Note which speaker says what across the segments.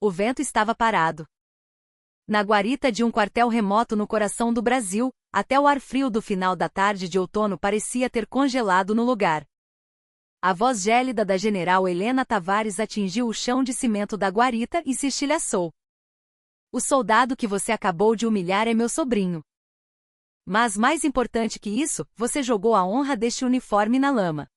Speaker 1: o vento estava parado. Na guarita de um quartel remoto no coração do Brasil, até o ar frio do final da tarde de outono parecia ter congelado no lugar. A voz gélida da general Helena Tavares atingiu o chão de cimento da guarita e se estilhaçou. O soldado que você acabou de humilhar é meu sobrinho. Mas mais importante que isso, você jogou a honra deste uniforme na lama.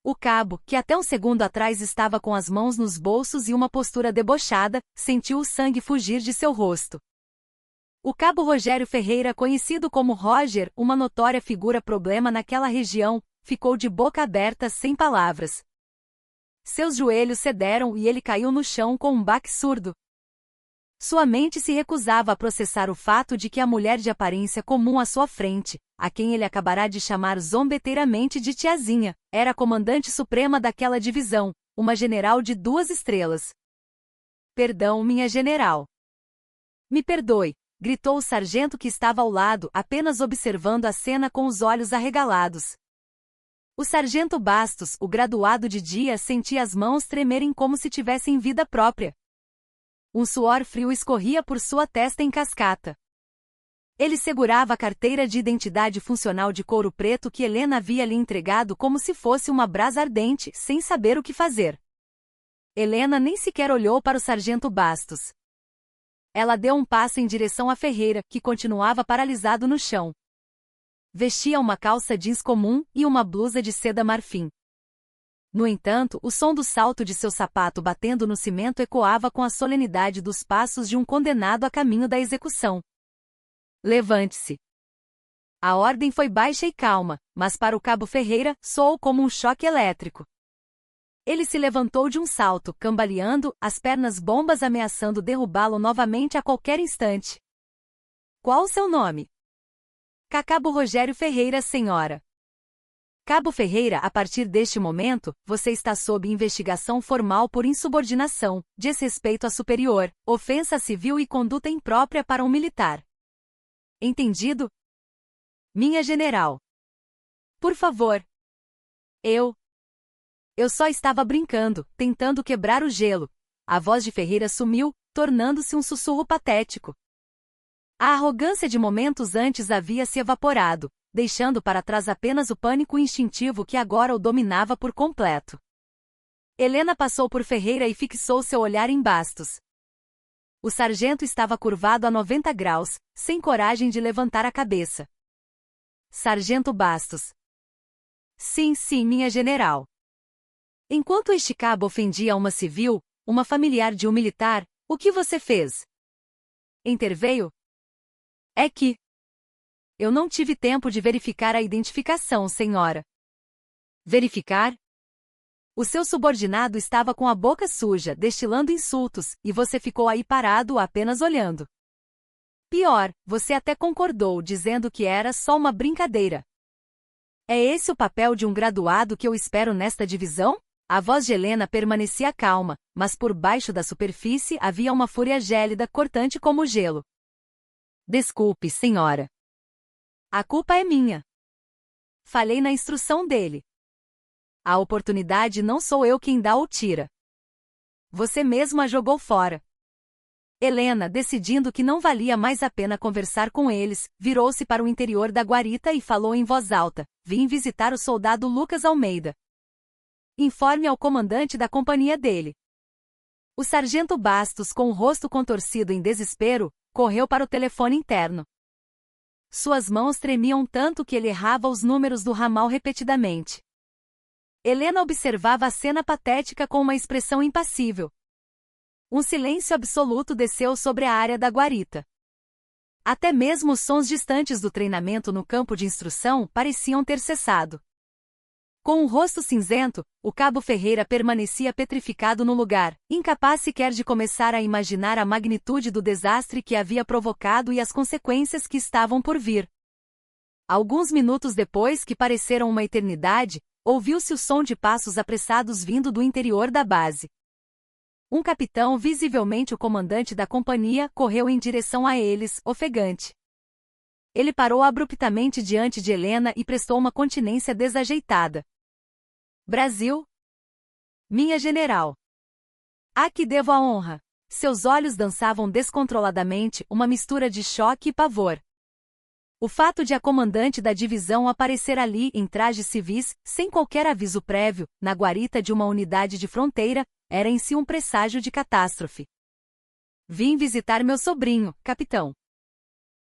Speaker 1: O cabo, que até um segundo atrás estava com as mãos nos bolsos e uma postura debochada, sentiu o sangue fugir de seu rosto. O cabo Rogério Ferreira, conhecido como Roger, uma notória figura problema naquela região, ficou de boca aberta sem palavras. Seus joelhos cederam e ele caiu no chão com um baque surdo. Sua mente se recusava a processar o fato de que a mulher de aparência comum à sua frente, a quem ele acabará de chamar zombeteiramente de tiazinha, era a comandante suprema daquela divisão, uma general de 2 estrelas. Perdão, minha general. Me perdoe, gritou o sargento que estava ao lado, apenas observando a cena com os olhos arregalados. O sargento Bastos, o graduado de dia, sentia as mãos tremerem como se tivessem vida própria. Um suor frio escorria por sua testa em cascata. Ele segurava a carteira de identidade funcional de couro preto que Helena havia lhe entregado como se fosse uma brasa ardente, sem saber o que fazer. Helena nem sequer olhou para o sargento Bastos. Ela deu um passo em direção a Ferreira, que continuava paralisado no chão. Vestia uma calça jeans comum e uma blusa de seda marfim. No entanto, o som do salto de seu sapato batendo no cimento ecoava com a solenidade dos passos de um condenado a caminho da execução. Levante-se. A ordem foi baixa e calma, mas para o cabo Ferreira, soou como um choque elétrico. Ele se levantou de um salto, cambaleando, as pernas bombas ameaçando derrubá-lo novamente a qualquer instante. Qual o seu nome? Cabo Rogério Ferreira, senhora. Cabo Ferreira, a partir deste momento, você está sob investigação formal por insubordinação, desrespeito a superior, ofensa civil e conduta imprópria para um militar. Entendido? Minha general. Por favor. Eu só estava brincando, tentando quebrar o gelo. A voz de Ferreira sumiu, tornando-se um sussurro patético. A arrogância de momentos antes havia se evaporado, deixando para trás apenas o pânico instintivo que agora o dominava por completo. Helena passou por Ferreira e fixou seu olhar em Bastos. O sargento estava curvado a 90 graus, sem coragem de levantar a cabeça. Sargento Bastos. Sim, minha general. Enquanto este cabo ofendia uma civil, uma familiar de um militar, o que você fez? Interveio? É que eu não tive tempo de verificar a identificação, senhora. Verificar? O seu subordinado estava com a boca suja, destilando insultos, e você ficou aí parado apenas olhando. Pior, você até concordou, dizendo que era só uma brincadeira. É esse o papel de um graduado que eu espero nesta divisão? A voz de Helena permanecia calma, mas por baixo da superfície havia uma fúria gélida cortante como gelo. Desculpe, senhora. A culpa é minha. Falhei na instrução dele. A oportunidade não sou eu quem dá ou tira. Você mesmo a jogou fora. Helena, decidindo que não valia mais a pena conversar com eles, virou-se para o interior da guarita e falou em voz alta: vim visitar o soldado Lucas Almeida. Informe ao comandante da companhia dele. O sargento Bastos, com o rosto contorcido em desespero, correu para o telefone interno. Suas mãos tremiam tanto que ele errava os números do ramal repetidamente. Helena observava a cena patética com uma expressão impassível. Um silêncio absoluto desceu sobre a área da guarita. Até mesmo os sons distantes do treinamento no campo de instrução pareciam ter cessado. Com o rosto cinzento, o cabo Ferreira permanecia petrificado no lugar, incapaz sequer de começar a imaginar a magnitude do desastre que havia provocado e as consequências que estavam por vir. Alguns minutos depois, que pareceram uma eternidade, ouviu-se o som de passos apressados vindo do interior da base. Um capitão, visivelmente o comandante da companhia, correu em direção a eles, ofegante. Ele parou abruptamente diante de Helena e prestou uma continência desajeitada. Brasil? Minha general. A que devo a honra? Seus olhos dançavam descontroladamente, uma mistura de choque e pavor. O fato de a comandante da divisão aparecer ali em trajes civis, sem qualquer aviso prévio, na guarita de uma unidade de fronteira, era em si um presságio de catástrofe. Vim visitar meu sobrinho, capitão.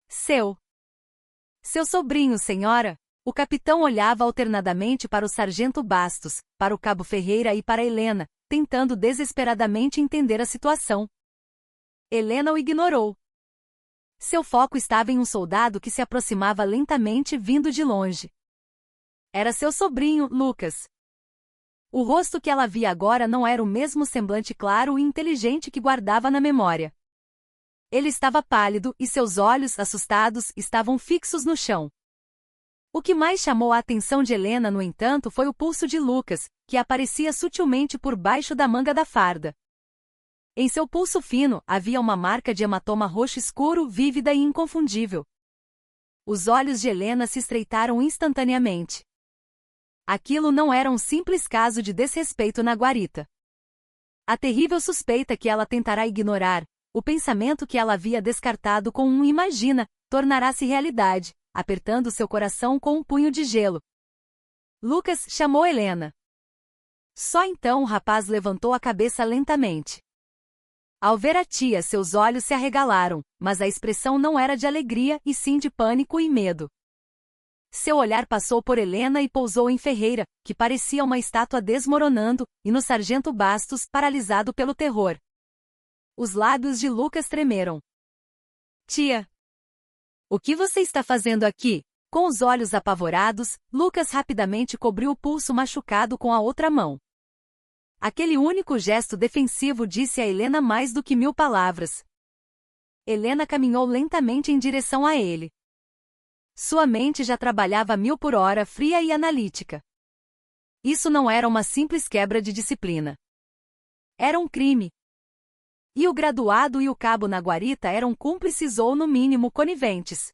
Speaker 1: Seu sobrinho, senhora? O capitão olhava alternadamente para o sargento Bastos, para o cabo Ferreira e para Helena, tentando desesperadamente entender a situação. Helena o ignorou. Seu foco estava em um soldado que se aproximava lentamente vindo de longe. Era seu sobrinho, Lucas. O rosto que ela via agora não era o mesmo semblante claro e inteligente que guardava na memória. Ele estava pálido e seus olhos, assustados, estavam fixos no chão. O que mais chamou a atenção de Helena, no entanto, foi o pulso de Lucas, que aparecia sutilmente por baixo da manga da farda. Em seu pulso fino, havia uma marca de hematoma roxo escuro, vívida e inconfundível. Os olhos de Helena se estreitaram instantaneamente. Aquilo não era um simples caso de desrespeito na guarita. A terrível suspeita que ela tentará ignorar, o pensamento que ela havia descartado com um imagina, tornará-se realidade, apertando seu coração com um punho de gelo. Lucas chamou Helena. Só então o rapaz levantou a cabeça lentamente. Ao ver a tia, seus olhos se arregalaram, mas a expressão não era de alegria, e sim de pânico e medo. Seu olhar passou por Helena e pousou em Ferreira, que parecia uma estátua desmoronando, e no sargento Bastos, paralisado pelo terror. Os lábios de Lucas tremeram. Tia! O que você está fazendo aqui? Com os olhos apavorados, Lucas rapidamente cobriu o pulso machucado com a outra mão. Aquele único gesto defensivo disse a Helena mais do que 1000 palavras. Helena caminhou lentamente em direção a ele. Sua mente já trabalhava a 1000 por hora, fria e analítica. Isso não era uma simples quebra de disciplina. Era um crime. E o graduado e o cabo na guarita eram cúmplices ou, no mínimo, coniventes.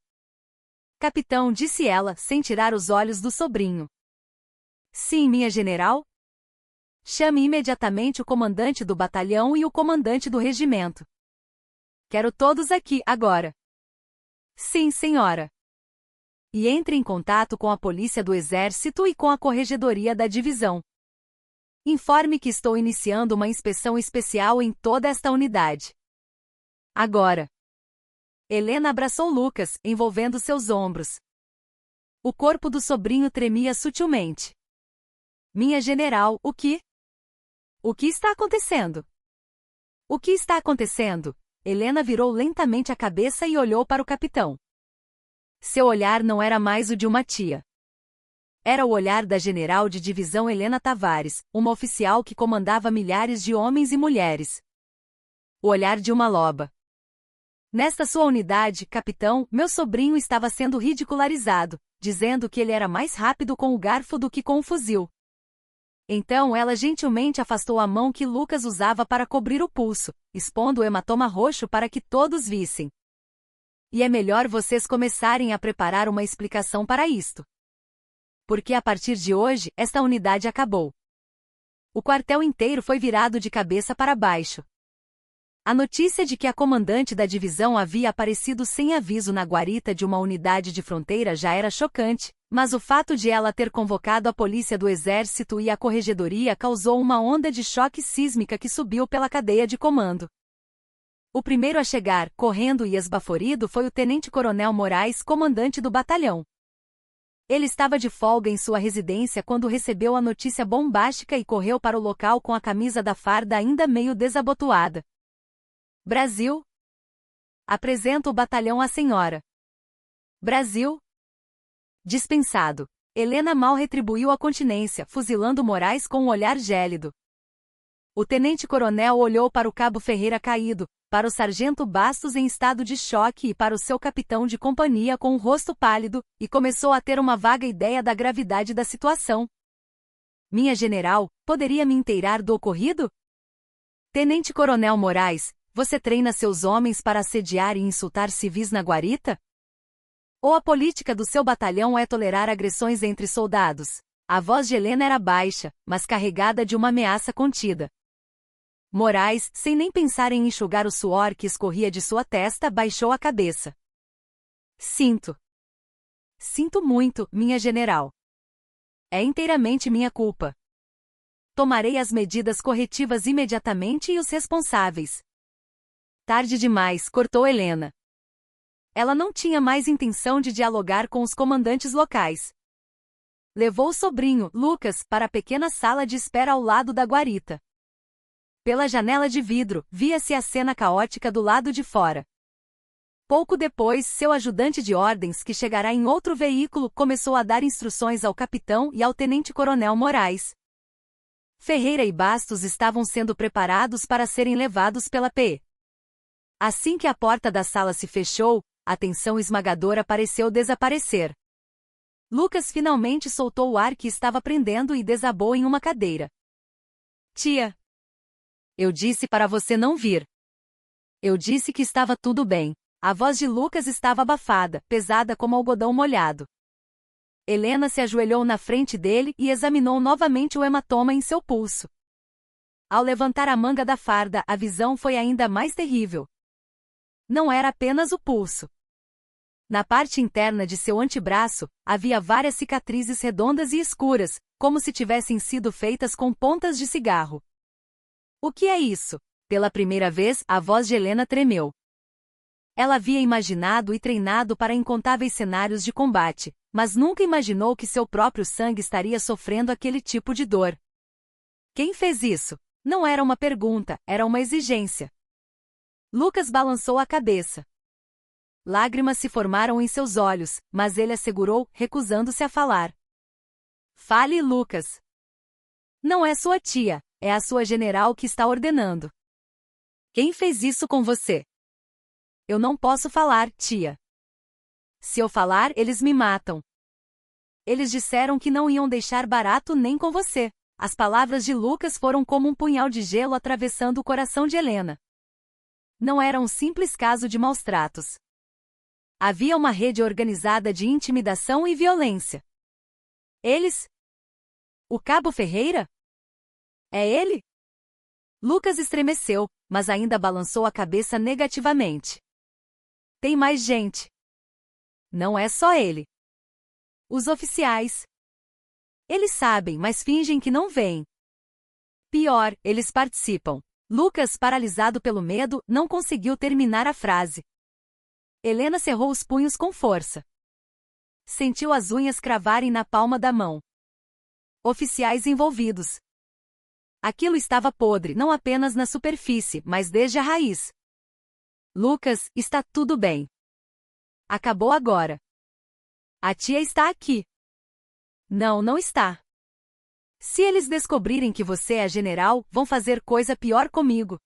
Speaker 1: Capitão, disse ela, sem tirar os olhos do sobrinho. Sim, minha general? Chame imediatamente o comandante do batalhão e o comandante do regimento. Quero todos aqui, agora. Sim, senhora. E entre em contato com a polícia do exército e com a corregedoria da divisão. Informe que estou iniciando uma inspeção especial em toda esta unidade. Agora. Helena abraçou Lucas, envolvendo seus ombros. O corpo do sobrinho tremia sutilmente. Minha general, o que? O que está acontecendo? O que está acontecendo? Helena virou lentamente a cabeça e olhou para o capitão. Seu olhar não era mais o de uma tia. Era o olhar da general de divisão Helena Tavares, uma oficial que comandava milhares de homens e mulheres. O olhar de uma loba. Nesta sua unidade, capitão, meu sobrinho estava sendo ridicularizado, dizendo que ele era mais rápido com o garfo do que com o fuzil. Então ela gentilmente afastou a mão que Lucas usava para cobrir o pulso, expondo o hematoma roxo para que todos vissem. E é melhor vocês começarem a preparar uma explicação para isto. Porque a partir de hoje, esta unidade acabou. O quartel inteiro foi virado de cabeça para baixo. A notícia de que a comandante da divisão havia aparecido sem aviso na guarita de uma unidade de fronteira já era chocante, mas o fato de ela ter convocado a polícia do exército e a corregedoria causou uma onda de choque sísmica que subiu pela cadeia de comando. O primeiro a chegar, correndo e esbaforido, foi o tenente-coronel Moraes, comandante do batalhão. Ele estava de folga em sua residência quando recebeu a notícia bombástica e correu para o local com a camisa da farda ainda meio desabotoada. Brasil? Apresento o batalhão à senhora. Brasil? Dispensado. Helena mal retribuiu a continência, fuzilando Moraes com um olhar gélido. O tenente-coronel olhou para o cabo Ferreira caído, para o sargento Bastos em estado de choque e para o seu capitão de companhia com o rosto pálido, e começou a ter uma vaga ideia da gravidade da situação. Minha general, poderia me inteirar do ocorrido? Tenente-coronel Moraes, você treina seus homens para assediar e insultar civis na guarita? Ou a política do seu batalhão é tolerar agressões entre soldados? A voz de Helena era baixa, mas carregada de uma ameaça contida. Moraes, sem nem pensar em enxugar o suor que escorria de sua testa, baixou a cabeça. Sinto. Sinto muito, minha general. É inteiramente minha culpa. Tomarei as medidas corretivas imediatamente e os responsáveis. Tarde demais, cortou Helena. Ela não tinha mais intenção de dialogar com os comandantes locais. Levou o sobrinho, Lucas, para a pequena sala de espera ao lado da guarita. Pela janela de vidro, via-se a cena caótica do lado de fora. Pouco depois, seu ajudante de ordens, que chegará em outro veículo, começou a dar instruções ao capitão e ao tenente-coronel Moraes. Ferreira e Bastos estavam sendo preparados para serem levados pela PE. Assim que a porta da sala se fechou, a tensão esmagadora pareceu desaparecer. Lucas finalmente soltou o ar que estava prendendo e desabou em uma cadeira. Tia! Eu disse para você não vir. Eu disse que estava tudo bem. A voz de Lucas estava abafada, pesada como algodão molhado. Helena se ajoelhou na frente dele e examinou novamente o hematoma em seu pulso. Ao levantar a manga da farda, a visão foi ainda mais terrível. Não era apenas o pulso. Na parte interna de seu antebraço, havia várias cicatrizes redondas e escuras, como se tivessem sido feitas com pontas de cigarro. O que é isso? Pela primeira vez, a voz de Helena tremeu. Ela havia imaginado e treinado para incontáveis cenários de combate, mas nunca imaginou que seu próprio sangue estaria sofrendo aquele tipo de dor. Quem fez isso? Não era uma pergunta, era uma exigência. Lucas balançou a cabeça. Lágrimas se formaram em seus olhos, mas ele a segurou, recusando-se a falar. Fale, Lucas. Não é sua tia, é a sua general que está ordenando. Quem fez isso com você? Eu não posso falar, tia. Se eu falar, eles me matam. Eles disseram que não iam deixar barato nem com você. As palavras de Lucas foram como um punhal de gelo atravessando o coração de Helena. Não era um simples caso de maus-tratos. Havia uma rede organizada de intimidação e violência. Eles? O Cabo Ferreira? É ele? Lucas estremeceu, mas ainda balançou a cabeça negativamente. Tem mais gente. Não é só ele. Os oficiais. Eles sabem, mas fingem que não veem. Pior, eles participam. Lucas, paralisado pelo medo, não conseguiu terminar a frase. Helena cerrou os punhos com força. Sentiu as unhas cravarem na palma da mão. Oficiais envolvidos. Aquilo estava podre, não apenas na superfície, mas desde a raiz. Lucas, está tudo bem. Acabou agora. A tia está aqui. Não, não está. Se eles descobrirem que você é a general, vão fazer coisa pior comigo.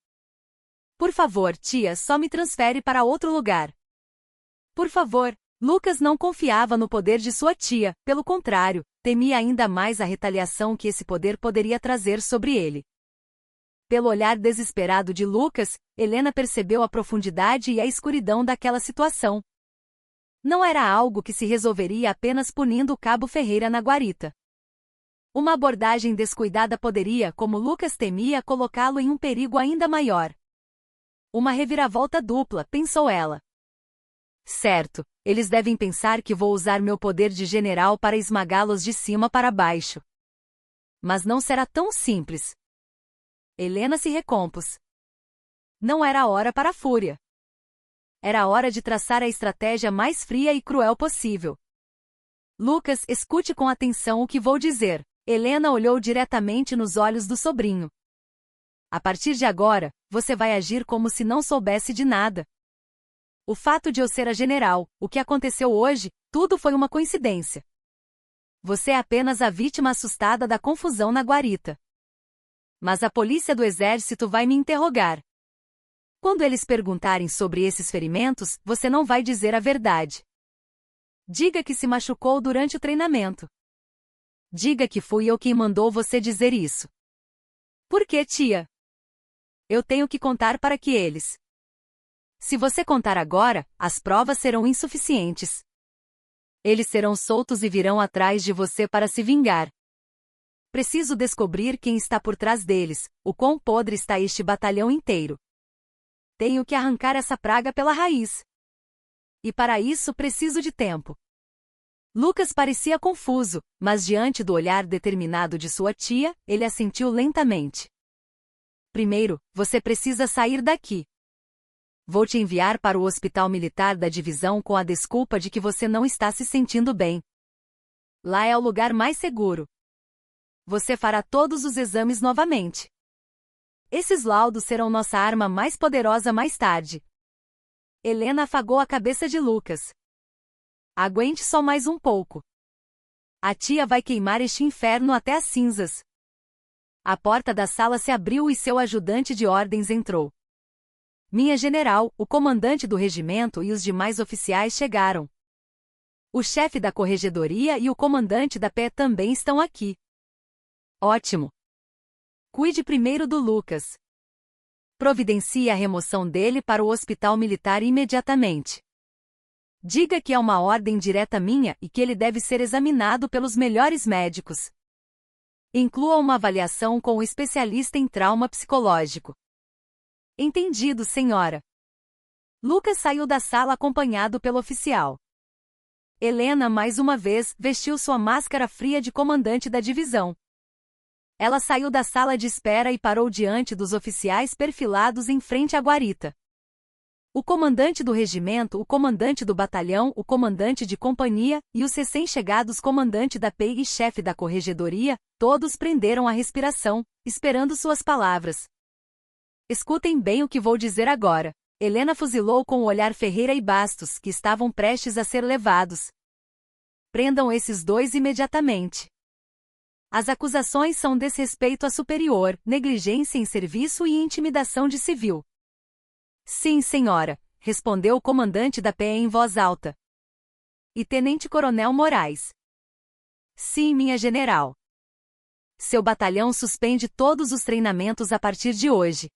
Speaker 1: Por favor, tia, só me transfere para outro lugar. Por favor. Lucas não confiava no poder de sua tia, pelo contrário, temia ainda mais a retaliação que esse poder poderia trazer sobre ele. Pelo olhar desesperado de Lucas, Helena percebeu a profundidade e a escuridão daquela situação. Não era algo que se resolveria apenas punindo o Cabo Ferreira na guarita. Uma abordagem descuidada poderia, como Lucas temia, colocá-lo em um perigo ainda maior. Uma reviravolta dupla, pensou ela. Certo, eles devem pensar que vou usar meu poder de general para esmagá-los de cima para baixo. Mas não será tão simples. Helena se recompôs. Não era hora para a fúria. Era hora de traçar a estratégia mais fria e cruel possível. Lucas, escute com atenção o que vou dizer. Helena olhou diretamente nos olhos do sobrinho. A partir de agora, você vai agir como se não soubesse de nada. O fato de eu ser a general, o que aconteceu hoje, tudo foi uma coincidência. Você é apenas a vítima assustada da confusão na guarita. Mas a polícia do exército vai me interrogar. Quando eles perguntarem sobre esses ferimentos, você não vai dizer a verdade. Diga que se machucou durante o treinamento. Diga que fui eu quem mandou você dizer isso. Por que, tia? Eu tenho que contar para que eles... Se você contar agora, as provas serão insuficientes. Eles serão soltos e virão atrás de você para se vingar. Preciso descobrir quem está por trás deles, o quão podre está este batalhão inteiro. Tenho que arrancar essa praga pela raiz. E para isso preciso de tempo. Lucas parecia confuso, mas diante do olhar determinado de sua tia, ele assentiu lentamente. Primeiro, você precisa sair daqui. Vou te enviar para o hospital militar da divisão com a desculpa de que você não está se sentindo bem. Lá é o lugar mais seguro. Você fará todos os exames novamente. Esses laudos serão nossa arma mais poderosa mais tarde. Helena afagou a cabeça de Lucas. Aguente só mais um pouco. A tia vai queimar este inferno até as cinzas. A porta da sala se abriu e seu ajudante de ordens entrou. Minha general, o comandante do regimento e os demais oficiais chegaram. O chefe da corregedoria e o comandante da PE também estão aqui. Ótimo. Cuide primeiro do Lucas. Providencie a remoção dele para o hospital militar imediatamente. Diga que é uma ordem direta minha e que ele deve ser examinado pelos melhores médicos. Inclua uma avaliação com o especialista em trauma psicológico. Entendido, senhora. Lucas saiu da sala acompanhado pelo oficial. Helena, mais uma vez, vestiu sua máscara fria de comandante da divisão. Ela saiu da sala de espera e parou diante dos oficiais perfilados em frente à guarita. O comandante do regimento, o comandante do batalhão, o comandante de companhia e os recém-chegados comandante da PEI e chefe da corregedoria, todos prenderam a respiração, esperando suas palavras. Escutem bem o que vou dizer agora. Helena fuzilou com o olhar Ferreira e Bastos, que estavam prestes a ser levados. Prendam esses dois imediatamente. As acusações são desrespeito a superior, negligência em serviço e intimidação de civil. Sim, senhora, respondeu o comandante da PE em voz alta. E tenente-coronel Moraes. Sim, minha general. Seu batalhão suspende todos os treinamentos a partir de hoje.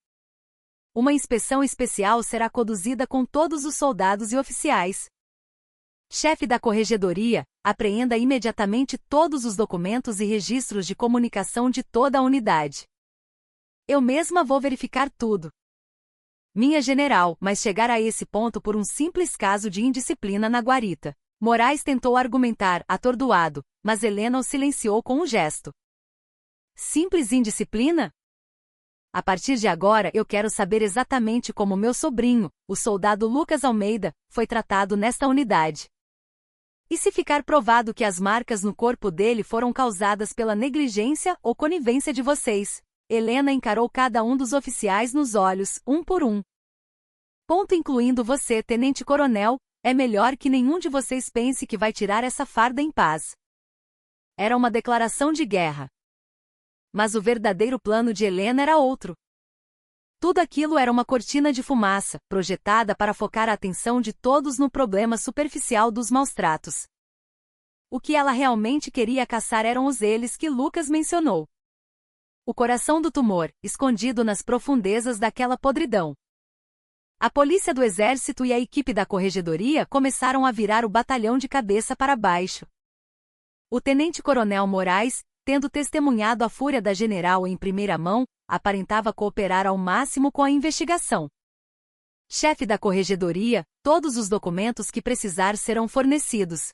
Speaker 1: Uma inspeção especial será conduzida com todos os soldados e oficiais. Chefe da corregedoria, apreenda imediatamente todos os documentos e registros de comunicação de toda a unidade. Eu mesma vou verificar tudo. Minha general, mas chegar a esse ponto por um simples caso de indisciplina na guarita. Moraes tentou argumentar, atordoado, mas Helena o silenciou com um gesto. Simples indisciplina? A partir de agora eu quero saber exatamente como meu sobrinho, o soldado Lucas Almeida, foi tratado nesta unidade. E se ficar provado que as marcas no corpo dele foram causadas pela negligência ou conivência de vocês? Helena encarou cada um dos oficiais nos olhos, um por um. Ponto incluindo você, tenente-coronel, é melhor que nenhum de vocês pense que vai tirar essa farda em paz. Era uma declaração de guerra. Mas o verdadeiro plano de Helena era outro. Tudo aquilo era uma cortina de fumaça, projetada para focar a atenção de todos no problema superficial dos maus-tratos. O que ela realmente queria caçar eram os eles que Lucas mencionou. O coração do tumor, escondido nas profundezas daquela podridão. A polícia do exército e a equipe da corregedoria começaram a virar o batalhão de cabeça para baixo. O tenente-coronel Moraes, tendo testemunhado a fúria da general em primeira mão, aparentava cooperar ao máximo com a investigação. Chefe da corregedoria, todos os documentos que precisar serão fornecidos.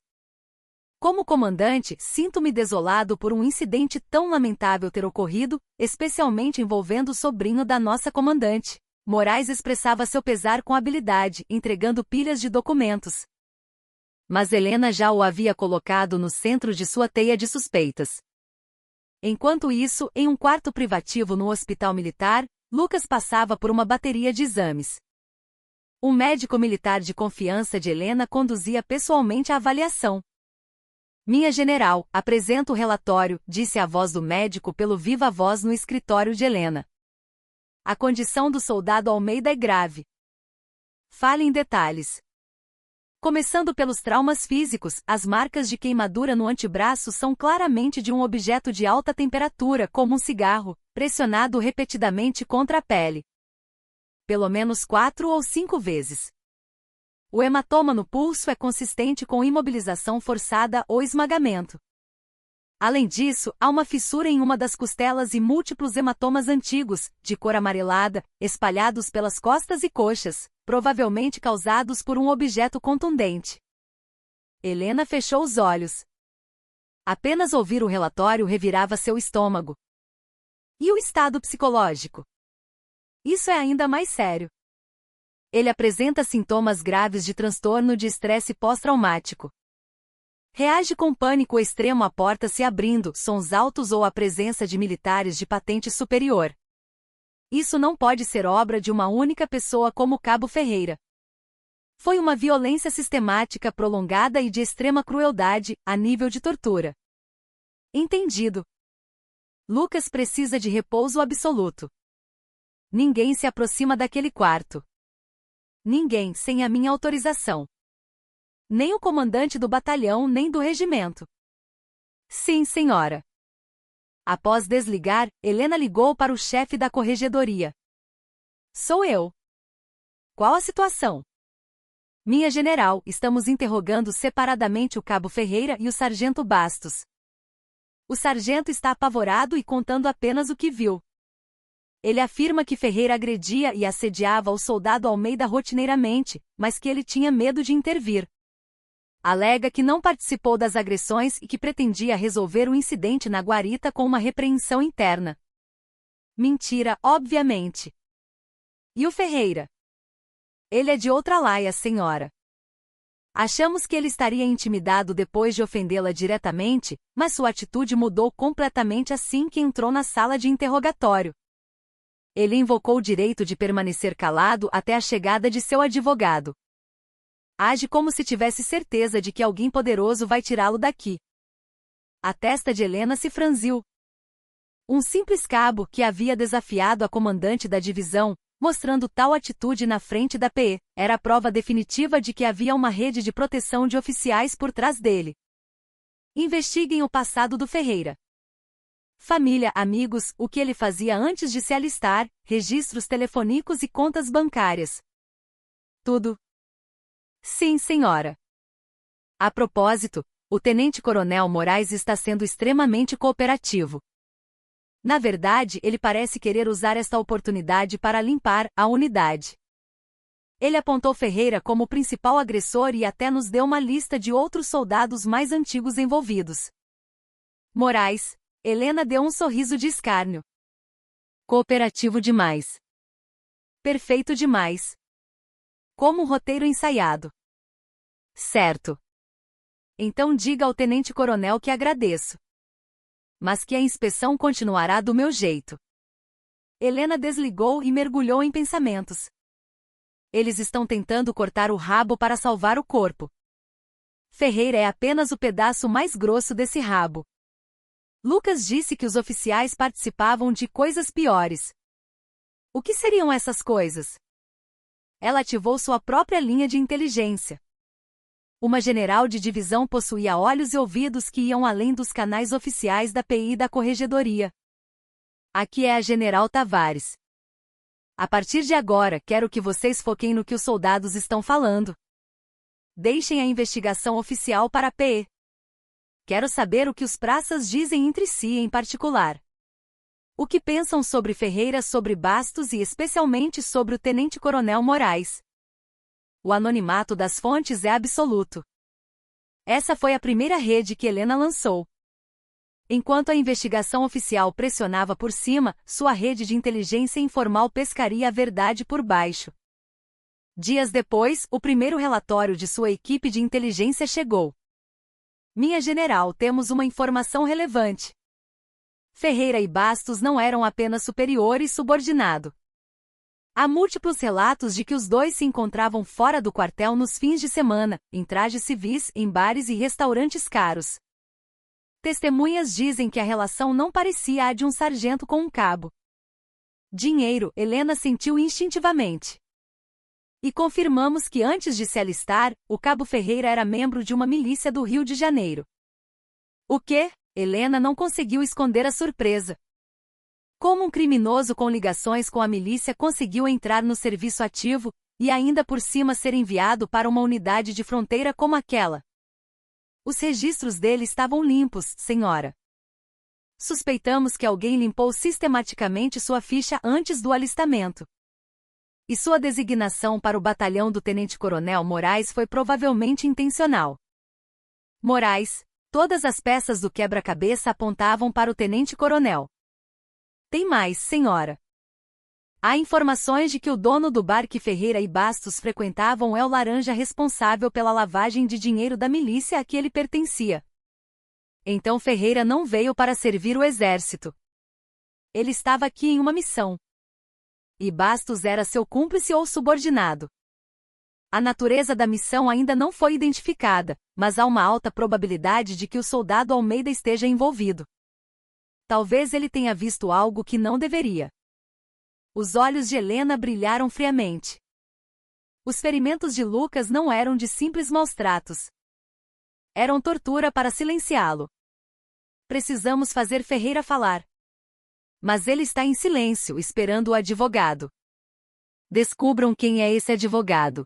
Speaker 1: Como comandante, sinto-me desolado por um incidente tão lamentável ter ocorrido, especialmente envolvendo o sobrinho da nossa comandante. Moraes expressava seu pesar com habilidade, entregando pilhas de documentos. Mas Helena já o havia colocado no centro de sua teia de suspeitas. Enquanto isso, em um quarto privativo no hospital militar, Lucas passava por uma bateria de exames. Um médico militar de confiança de Helena conduzia pessoalmente a avaliação. Minha general, apresento o relatório, disse a voz do médico pelo viva voz no escritório de Helena. A condição do soldado Almeida é grave. Fale em detalhes. Começando pelos traumas físicos, as marcas de queimadura no antebraço são claramente de um objeto de alta temperatura, como um cigarro, pressionado repetidamente contra a pele. Pelo menos 4 ou 5 vezes. O hematoma no pulso é consistente com imobilização forçada ou esmagamento. Além disso, há uma fissura em uma das costelas e múltiplos hematomas antigos, de cor amarelada, espalhados pelas costas e coxas, provavelmente causados por um objeto contundente. Helena fechou os olhos. Apenas ouvir o relatório revirava seu estômago. E o estado psicológico? Isso é ainda mais sério. Ele apresenta sintomas graves de transtorno de estresse pós-traumático. Reage com pânico extremo à porta se abrindo, sons altos ou a presença de militares de patente superior. Isso não pode ser obra de uma única pessoa como Cabo Ferreira. Foi uma violência sistemática prolongada e de extrema crueldade, a nível de tortura. Entendido. Lucas precisa de repouso absoluto. Ninguém se aproxima daquele quarto. Ninguém sem a minha autorização. Nem o comandante do batalhão nem do regimento. Sim, senhora. Após desligar, Helena ligou para o chefe da corregedoria. Sou eu. Qual a situação? Minha general, estamos interrogando separadamente o Cabo Ferreira e o sargento Bastos. O sargento está apavorado e contando apenas o que viu. Ele afirma que Ferreira agredia e assediava o soldado Almeida rotineiramente, mas que ele tinha medo de intervir. Alega que não participou das agressões e que pretendia resolver o incidente na guarita com uma repreensão interna. Mentira, obviamente. E o Ferreira? Ele é de outra laia, senhora. Achamos que ele estaria intimidado depois de ofendê-la diretamente, mas sua atitude mudou completamente assim que entrou na sala de interrogatório. Ele invocou o direito de permanecer calado até a chegada de seu advogado. Age como se tivesse certeza de que alguém poderoso vai tirá-lo daqui. A testa de Helena se franziu. Um simples cabo que havia desafiado a comandante da divisão, mostrando tal atitude na frente da PE, era a prova definitiva de que havia uma rede de proteção de oficiais por trás dele. Investiguem o passado do Ferreira. Família, amigos, o que ele fazia antes de se alistar, registros telefônicos e contas bancárias. Tudo. Sim, senhora. A propósito, o tenente-coronel Moraes está sendo extremamente cooperativo. Na verdade, ele parece querer usar esta oportunidade para limpar a unidade. Ele apontou Ferreira como o principal agressor e até nos deu uma lista de outros soldados mais antigos envolvidos. Moraes, Helena deu um sorriso de escárnio. Cooperativo demais. Perfeito demais. Como um roteiro ensaiado. Certo. Então diga ao tenente-coronel que agradeço. Mas que a inspeção continuará do meu jeito. Helena desligou e mergulhou em pensamentos. Eles estão tentando cortar o rabo para salvar o corpo. Ferreira é apenas o pedaço mais grosso desse rabo. Lucas disse que os oficiais participavam de coisas piores. O que seriam essas coisas? Ela ativou sua própria linha de inteligência. Uma general de divisão possuía olhos e ouvidos que iam além dos canais oficiais da PI e da corregedoria. Aqui é a General Tavares. A partir de agora, quero que vocês foquem no que os soldados estão falando. Deixem a investigação oficial para a PE. Quero saber o que os praças dizem entre si em particular. O que pensam sobre Ferreira, sobre Bastos e especialmente sobre o tenente-coronel Moraes. O anonimato das fontes é absoluto. Essa foi a primeira rede que Helena lançou. Enquanto a investigação oficial pressionava por cima, sua rede de inteligência informal pescaria a verdade por baixo. Dias depois, o primeiro relatório de sua equipe de inteligência chegou. Minha general, temos uma informação relevante. Ferreira e Bastos não eram apenas superior e subordinado. Há múltiplos relatos de que os dois se encontravam fora do quartel nos fins de semana, em trajes civis, em bares e restaurantes caros. Testemunhas dizem que a relação não parecia a de um sargento com um cabo. Dinheiro, Helena sentiu instintivamente. E confirmamos que antes de se alistar, o cabo Ferreira era membro de uma milícia do Rio de Janeiro. O quê? Helena não conseguiu esconder a surpresa. Como um criminoso com ligações com a milícia conseguiu entrar no serviço ativo, e ainda por cima ser enviado para uma unidade de fronteira como aquela? Os registros dele estavam limpos, senhora. Suspeitamos que alguém limpou sistematicamente sua ficha antes do alistamento. E sua designação para o batalhão do Tenente-Coronel Moraes foi provavelmente intencional. Moraes, todas as peças do quebra-cabeça apontavam para o Tenente-Coronel. Tem mais, senhora. Há informações de que o dono do bar que Ferreira e Bastos frequentavam é o laranja responsável pela lavagem de dinheiro da milícia a que ele pertencia. Então Ferreira não veio para servir o exército. Ele estava aqui em uma missão. E Bastos era seu cúmplice ou subordinado. A natureza da missão ainda não foi identificada, mas há uma alta probabilidade de que o soldado Almeida esteja envolvido. Talvez ele tenha visto algo que não deveria. Os olhos de Helena brilharam friamente. Os ferimentos de Lucas não eram de simples maus-tratos. Eram tortura para silenciá-lo. Precisamos fazer Ferreira falar. Mas ele está em silêncio, esperando o advogado. Descubram quem é esse advogado.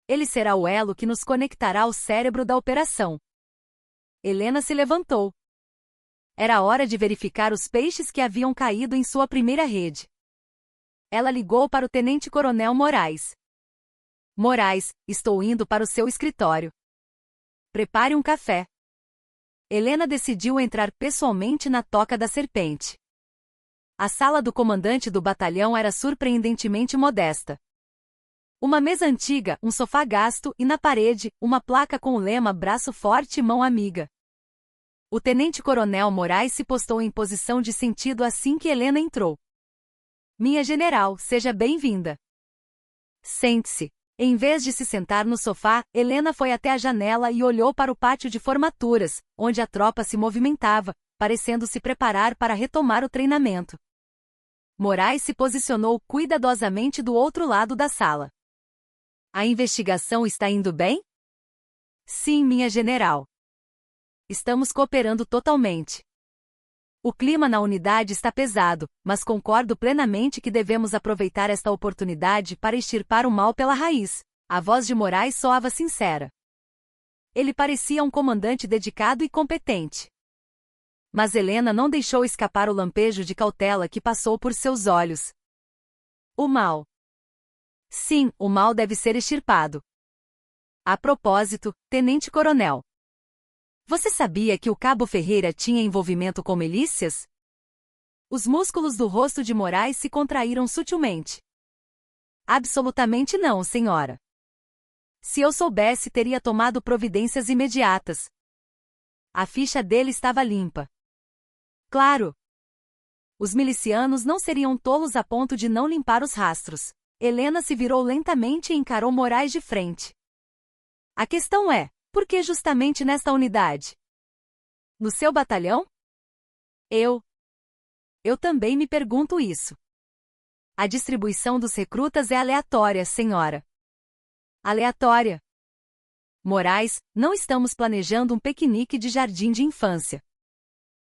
Speaker 1: Ele será o elo que nos conectará ao cérebro da operação. Helena se levantou. Era hora de verificar os peixes que haviam caído em sua primeira rede. Ela ligou para o Tenente-Coronel Moraes. Moraes, estou indo para o seu escritório. Prepare um café. Helena decidiu entrar pessoalmente na Toca da Serpente. A sala do comandante do batalhão era surpreendentemente modesta. Uma mesa antiga, um sofá gasto e na parede, uma placa com o lema Braço Forte e Mão Amiga. O tenente-coronel Moraes se postou em posição de sentido assim que Helena entrou. Minha general, seja bem-vinda. Sente-se. Em vez de se sentar no sofá, Helena foi até a janela e olhou para o pátio de formaturas, onde a tropa se movimentava, parecendo se preparar para retomar o treinamento. Moraes se posicionou cuidadosamente do outro lado da sala. A investigação está indo bem? Sim, minha general. Estamos cooperando totalmente. O clima na unidade está pesado, mas concordo plenamente que devemos aproveitar esta oportunidade para extirpar o mal pela raiz. A voz de Moraes soava sincera. Ele parecia um comandante dedicado e competente. Mas Helena não deixou escapar o lampejo de cautela que passou por seus olhos. O mal. Sim, o mal deve ser extirpado. A propósito, tenente-coronel. Você sabia que o cabo Ferreira tinha envolvimento com milícias? Os músculos do rosto de Moraes se contraíram sutilmente. Absolutamente não, senhora. Se eu soubesse, teria tomado providências imediatas. A ficha dele estava limpa. Claro. Os milicianos não seriam tolos a ponto de não limpar os rastros. Helena se virou lentamente e encarou Moraes de frente. A questão é, por que justamente nesta unidade? No seu batalhão? Eu também me pergunto isso. A distribuição dos recrutas é aleatória, senhora. Aleatória. Moraes, não estamos planejando um piquenique de jardim de infância.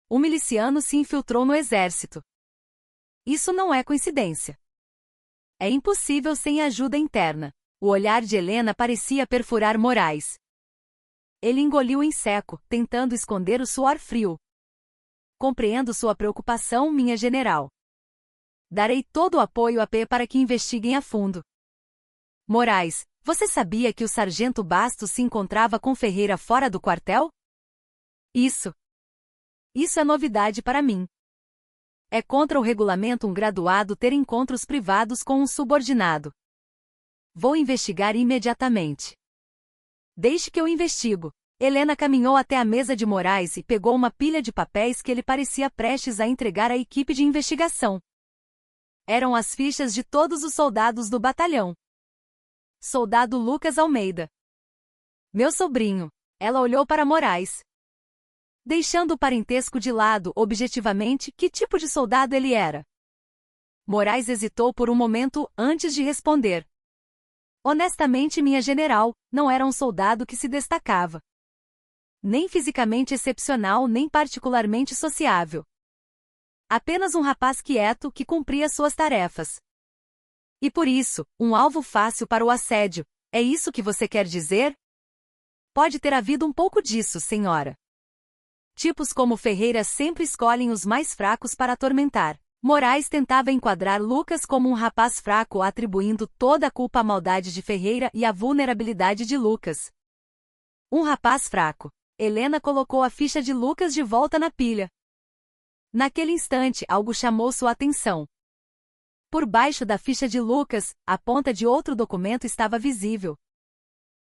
Speaker 1: Um miliciano se infiltrou no exército. Isso não é coincidência. É impossível sem ajuda interna. O olhar de Helena parecia perfurar Moraes. Ele engoliu em seco, tentando esconder o suor frio. Compreendo sua preocupação, minha general. Darei todo o apoio a P para que investiguem a fundo. Moraes, você sabia que o sargento Bastos se encontrava com Ferreira fora do quartel? Isso é novidade para mim. É contra o regulamento um graduado ter encontros privados com um subordinado. Vou investigar imediatamente. Deixe que eu investigo. Helena caminhou até a mesa de Moraes e pegou uma pilha de papéis que ele parecia prestes a entregar à equipe de investigação. Eram as fichas de todos os soldados do batalhão. Soldado Lucas Almeida. Meu sobrinho. Ela olhou para Moraes. Deixando o parentesco de lado, objetivamente, que tipo de soldado ele era? Moraes hesitou por um momento antes de responder. Honestamente, minha general, não era um soldado que se destacava. Nem fisicamente excepcional, nem particularmente sociável. Apenas um rapaz quieto que cumpria suas tarefas. E por isso, um alvo fácil para o assédio. É isso que você quer dizer? Pode ter havido um pouco disso, senhora. Tipos como Ferreira sempre escolhem os mais fracos para atormentar. Moraes tentava enquadrar Lucas como um rapaz fraco, atribuindo toda a culpa à maldade de Ferreira e à vulnerabilidade de Lucas. Um rapaz fraco. Helena colocou a ficha de Lucas de volta na pilha. Naquele instante, algo chamou sua atenção. Por baixo da ficha de Lucas, a ponta de outro documento estava visível.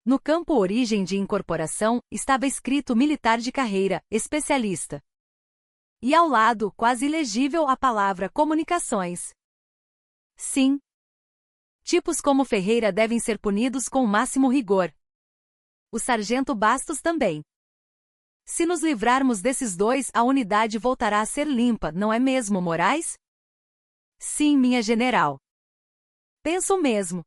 Speaker 1: No campo Origem de Incorporação, estava escrito Militar de Carreira, Especialista. E ao lado, quase ilegível, a palavra Comunicações. Sim. Tipos como Ferreira devem ser punidos com o máximo rigor. O sargento Bastos também. Se nos livrarmos desses dois, a unidade voltará a ser limpa, não é mesmo, Moraes? Sim, minha general. Penso mesmo.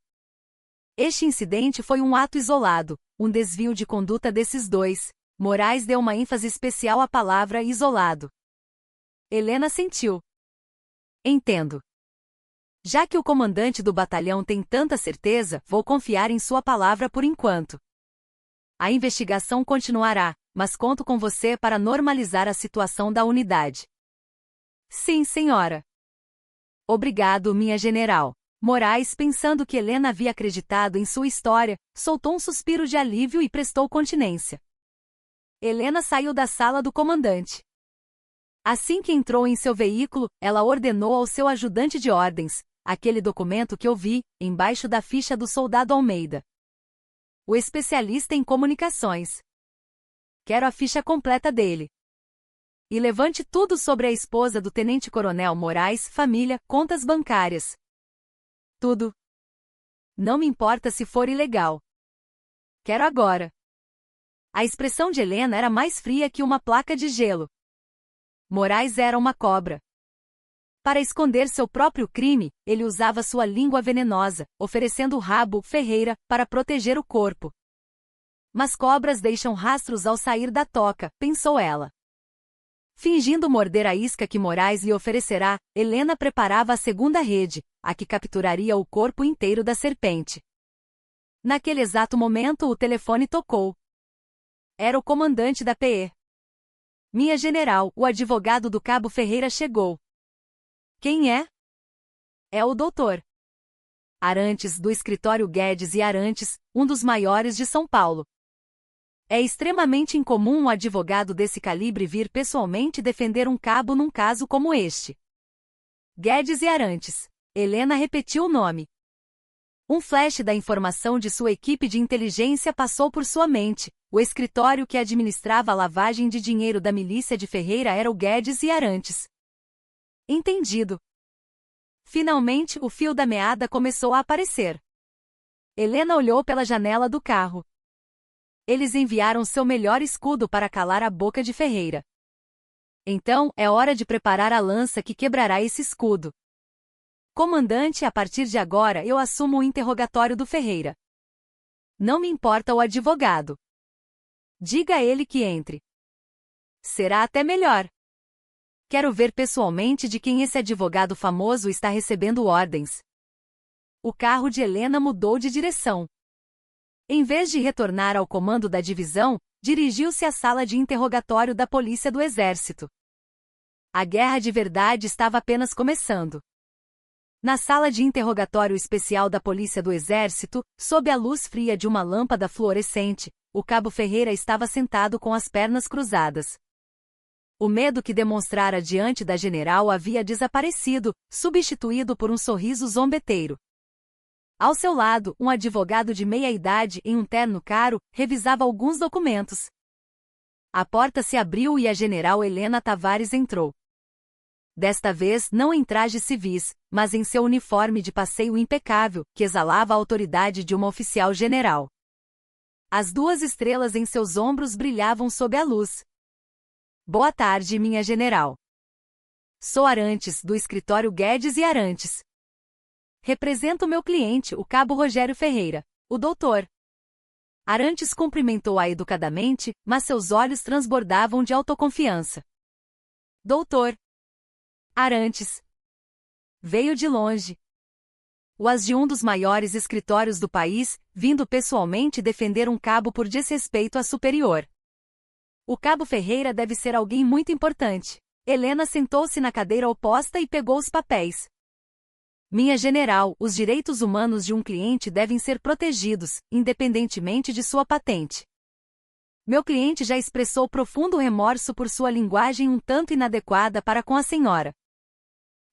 Speaker 1: Este incidente foi um ato isolado, um desvio de conduta desses dois. Moraes deu uma ênfase especial à palavra isolado. Helena sentiu. Entendo. Já que o comandante do batalhão tem tanta certeza, vou confiar em sua palavra por enquanto. A investigação continuará, mas conto com você para normalizar a situação da unidade. Sim, senhora. Obrigado, minha general. Moraes, pensando que Helena havia acreditado em sua história, soltou um suspiro de alívio e prestou continência. Helena saiu da sala do comandante. Assim que entrou em seu veículo, ela ordenou ao seu ajudante de ordens, aquele documento que eu vi, embaixo da ficha do soldado Almeida. O especialista em comunicações. Quero a ficha completa dele. E levante tudo sobre a esposa do tenente-coronel Moraes, família, contas bancárias. Tudo. Não me importa se for ilegal. Quero agora. A expressão de Helena era mais fria que uma placa de gelo. Moraes era uma cobra. Para esconder seu próprio crime, ele usava sua língua venenosa, oferecendo o rabo, Ferreira, para proteger o corpo. Mas cobras deixam rastros ao sair da toca, pensou ela. Fingindo morder a isca que Moraes lhe oferecerá, Helena preparava a segunda rede, a que capturaria o corpo inteiro da serpente. Naquele exato momento o telefone tocou. Era o comandante da PE. Minha general, o advogado do cabo Ferreira chegou. Quem é? É o doutor Arantes, do escritório Guedes e Arantes, um dos maiores de São Paulo. É extremamente incomum um advogado desse calibre vir pessoalmente defender um cabo num caso como este. Guedes e Arantes. Helena repetiu o nome. Um flash da informação de sua equipe de inteligência passou por sua mente. O escritório que administrava a lavagem de dinheiro da milícia de Ferreira era o Guedes e Arantes. Entendido. Finalmente, o fio da meada começou a aparecer. Helena olhou pela janela do carro. Eles enviaram seu melhor escudo para calar a boca de Ferreira. Então, é hora de preparar a lança que quebrará esse escudo. Comandante, a partir de agora eu assumo o interrogatório do Ferreira. Não me importa o advogado. Diga a ele que entre. Será até melhor. Quero ver pessoalmente de quem esse advogado famoso está recebendo ordens. O carro de Helena mudou de direção. Em vez de retornar ao comando da divisão, dirigiu-se à sala de interrogatório da Polícia do Exército. A guerra de verdade estava apenas começando. Na sala de interrogatório especial da Polícia do Exército, sob a luz fria de uma lâmpada fluorescente, o cabo Ferreira estava sentado com as pernas cruzadas. O medo que demonstrara diante da general havia desaparecido, substituído por um sorriso zombeteiro. Ao seu lado, um advogado de meia-idade em um terno caro, revisava alguns documentos. A porta se abriu e a general Helena Tavares entrou. Desta vez não em trajes civis, mas em seu uniforme de passeio impecável, que exalava a autoridade de uma oficial general. As duas estrelas em seus ombros brilhavam sob a luz. Boa tarde, minha general. Sou Arantes, do escritório Guedes e Arantes. Represento meu cliente, o cabo Rogério Ferreira, o doutor. Arantes cumprimentou-a educadamente, mas seus olhos transbordavam de autoconfiança. Doutor Arantes. Veio de longe. O de um dos maiores escritórios do país, vindo pessoalmente defender um cabo por desrespeito à superior. O cabo Ferreira deve ser alguém muito importante. Helena sentou-se na cadeira oposta e pegou os papéis. Minha general, os direitos humanos de um cliente devem ser protegidos, independentemente de sua patente. Meu cliente já expressou profundo remorso por sua linguagem um tanto inadequada para com a senhora.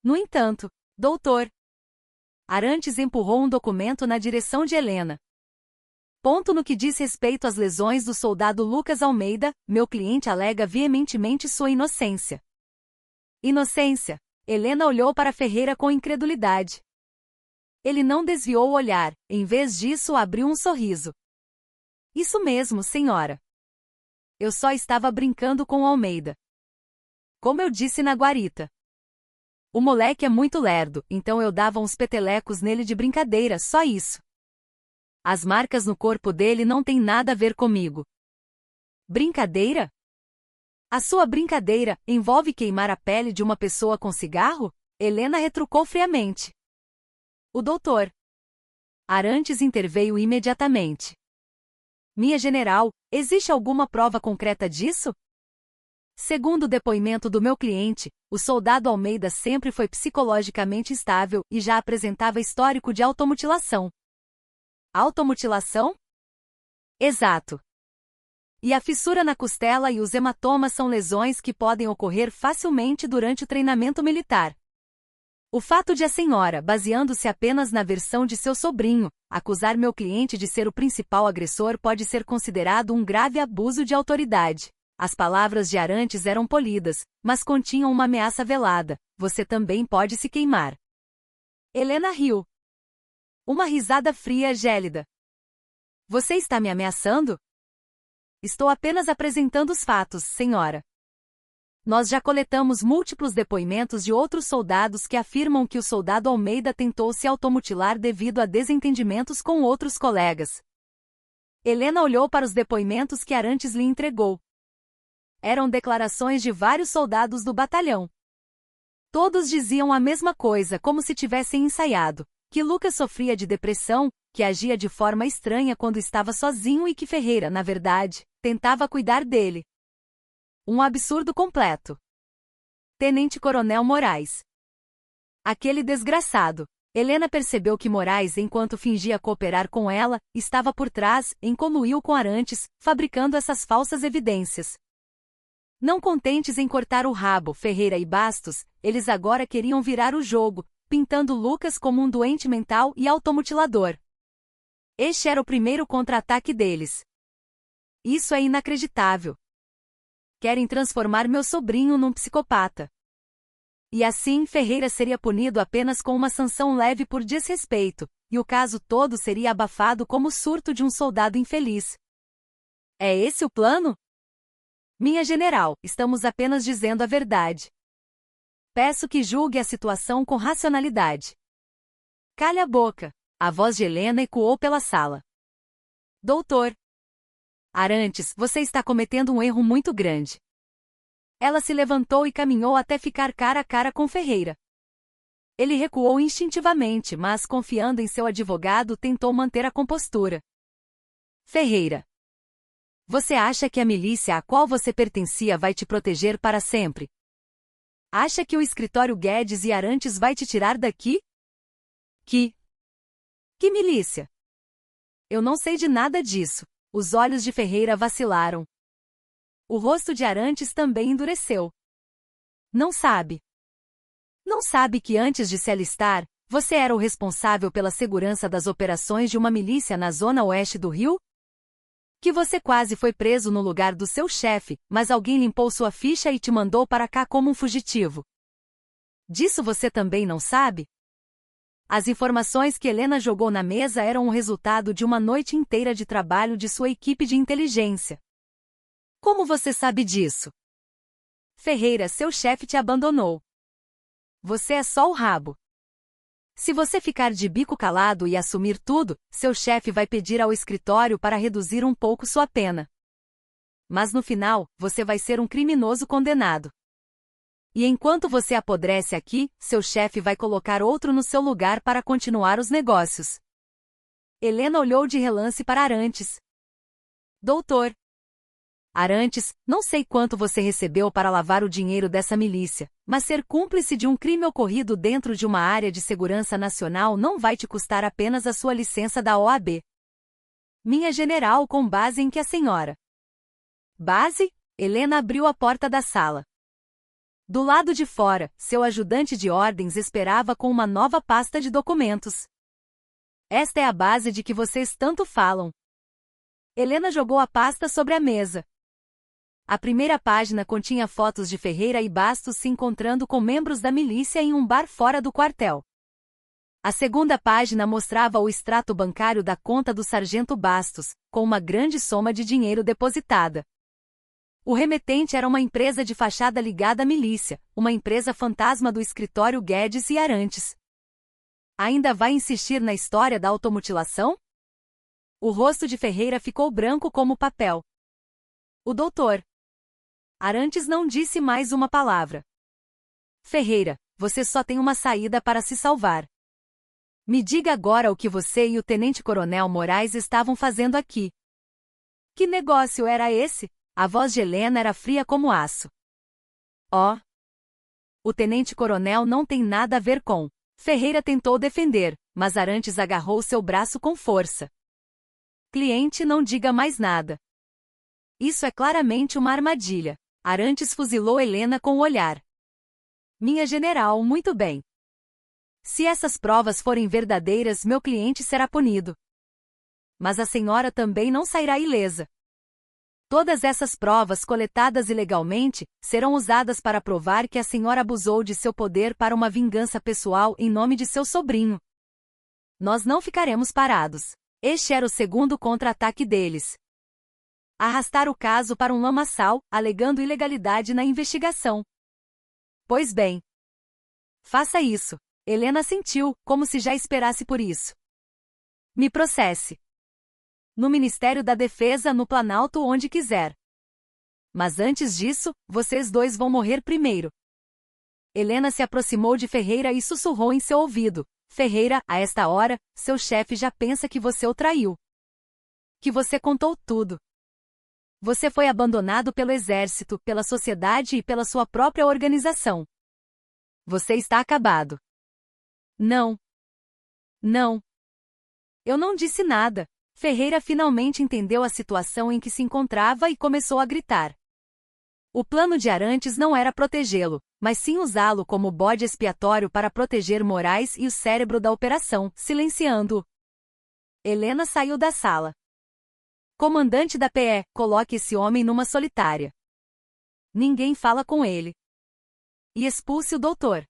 Speaker 1: No entanto, doutor. Arantes empurrou um documento na direção de Helena. Ponto no que diz respeito às lesões do soldado Lucas Almeida, meu cliente alega veementemente sua inocência. Inocência? Helena olhou para Ferreira com incredulidade. Ele não desviou o olhar, em vez disso abriu um sorriso. Isso mesmo, senhora. Eu só estava brincando com o Almeida. Como eu disse na guarita. O moleque é muito lerdo, então eu dava uns petelecos nele de brincadeira, só isso. As marcas no corpo dele não têm nada a ver comigo. Brincadeira? A sua brincadeira envolve queimar a pele de uma pessoa com cigarro? Helena retrucou friamente. O doutor Arantes interveio imediatamente. Minha general, existe alguma prova concreta disso? Segundo o depoimento do meu cliente, o soldado Almeida sempre foi psicologicamente estável e já apresentava histórico de automutilação. Automutilação? Exato. E a fissura na costela e os hematomas são lesões que podem ocorrer facilmente durante o treinamento militar. O fato de a senhora, baseando-se apenas na versão de seu sobrinho, acusar meu cliente de ser o principal agressor pode ser considerado um grave abuso de autoridade. As palavras de Arantes eram polidas, mas continham uma ameaça velada. Você também pode se queimar. Helena riu. Uma risada fria e gélida. Você está me ameaçando? Estou apenas apresentando os fatos, senhora. Nós já coletamos múltiplos depoimentos de outros soldados que afirmam que o soldado Almeida tentou se automutilar devido a desentendimentos com outros colegas. Helena olhou para os depoimentos que Arantes lhe entregou. Eram declarações de vários soldados do batalhão. Todos diziam a mesma coisa, como se tivessem ensaiado. Que Lucas sofria de depressão, que agia de forma estranha quando estava sozinho e que Ferreira, na verdade, tentava cuidar dele. Um absurdo completo. Tenente-Coronel Moraes. Aquele desgraçado. Helena percebeu que Moraes, enquanto fingia cooperar com ela, estava por trás, em conluio com Arantes, fabricando essas falsas evidências. Não contentes em cortar o rabo, Ferreira e Bastos, eles agora queriam virar o jogo, pintando Lucas como um doente mental e automutilador. Este era o primeiro contra-ataque deles. Isso é inacreditável. Querem transformar meu sobrinho num psicopata. E assim Ferreira seria punido apenas com uma sanção leve por desrespeito, e o caso todo seria abafado como o surto de um soldado infeliz. É esse o plano? Minha general, estamos apenas dizendo a verdade. Peço que julgue a situação com racionalidade. Cale a boca. A voz de Helena ecoou pela sala. Doutor Arantes, você está cometendo um erro muito grande. Ela se levantou e caminhou até ficar cara a cara com Ferreira. Ele recuou instintivamente, mas, confiando em seu advogado, tentou manter a compostura. Ferreira. Você acha que a milícia a qual você pertencia vai te proteger para sempre? Acha que o escritório Guedes e Arantes vai te tirar daqui? Que milícia? Eu não sei de nada disso. Os olhos de Ferreira vacilaram. O rosto de Arantes também endureceu. Não sabe. Não sabe que antes de se alistar, você era o responsável pela segurança das operações de uma milícia na zona oeste do Rio? Que você quase foi preso no lugar do seu chefe, mas alguém limpou sua ficha e te mandou para cá como um fugitivo. Disso você também não sabe? As informações que Helena jogou na mesa eram o resultado de uma noite inteira de trabalho de sua equipe de inteligência. Como você sabe disso? Ferreira, seu chefe te abandonou. Você é só o rabo. Se você ficar de bico calado e assumir tudo, seu chefe vai pedir ao escritório para reduzir um pouco sua pena. Mas no final, você vai ser um criminoso condenado. E enquanto você apodrece aqui, seu chefe vai colocar outro no seu lugar para continuar os negócios. Helena olhou de relance para Arantes. Doutor Arantes, não sei quanto você recebeu para lavar o dinheiro dessa milícia, mas ser cúmplice de um crime ocorrido dentro de uma área de segurança nacional não vai te custar apenas a sua licença da OAB. Minha general, com base em que a senhora? Base? Helena abriu a porta da sala. Do lado de fora, seu ajudante de ordens esperava com uma nova pasta de documentos. Esta é a base de que vocês tanto falam. Helena jogou a pasta sobre a mesa. A primeira página continha fotos de Ferreira e Bastos se encontrando com membros da milícia em um bar fora do quartel. A segunda página mostrava o extrato bancário da conta do sargento Bastos, com uma grande soma de dinheiro depositada. O remetente era uma empresa de fachada ligada à milícia, uma empresa fantasma do escritório Guedes e Arantes. Ainda vai insistir na história da automutilação? O rosto de Ferreira ficou branco como papel. O doutor Arantes não disse mais uma palavra. Ferreira, você só tem uma saída para se salvar. Me diga agora o que você e o tenente-coronel Moraes estavam fazendo aqui. Que negócio era esse? A voz de Helena era fria como aço. Oh! O tenente-coronel não tem nada a ver com. Ferreira tentou defender, mas Arantes agarrou seu braço com força. Cliente, não diga mais nada. Isso é claramente uma armadilha. Arantes fuzilou Helena com o olhar. Minha general, muito bem. Se essas provas forem verdadeiras, meu cliente será punido. Mas a senhora também não sairá ilesa. Todas essas provas coletadas ilegalmente serão usadas para provar que a senhora abusou de seu poder para uma vingança pessoal em nome de seu sobrinho. Nós não ficaremos parados. Este era o segundo contra-ataque deles. Arrastar o caso para um lamaçal, alegando ilegalidade na investigação. Pois bem. Faça isso. Helena sentiu, como se já esperasse por isso. Me processe. No Ministério da Defesa, no Planalto, onde quiser. Mas antes disso, vocês dois vão morrer primeiro. Helena se aproximou de Ferreira e sussurrou em seu ouvido. Ferreira, a esta hora, seu chefe já pensa que você o traiu. Que você contou tudo. Você foi abandonado pelo exército, pela sociedade e pela sua própria organização. Você está acabado. Não. Não. Eu não disse nada. Ferreira finalmente entendeu a situação em que se encontrava e começou a gritar. O plano de Arantes não era protegê-lo, mas sim usá-lo como bode expiatório para proteger Moraes e o cérebro da operação, silenciando-o. Helena saiu da sala. Comandante da PE, coloque esse homem numa solitária. Ninguém fala com ele. E expulse o doutor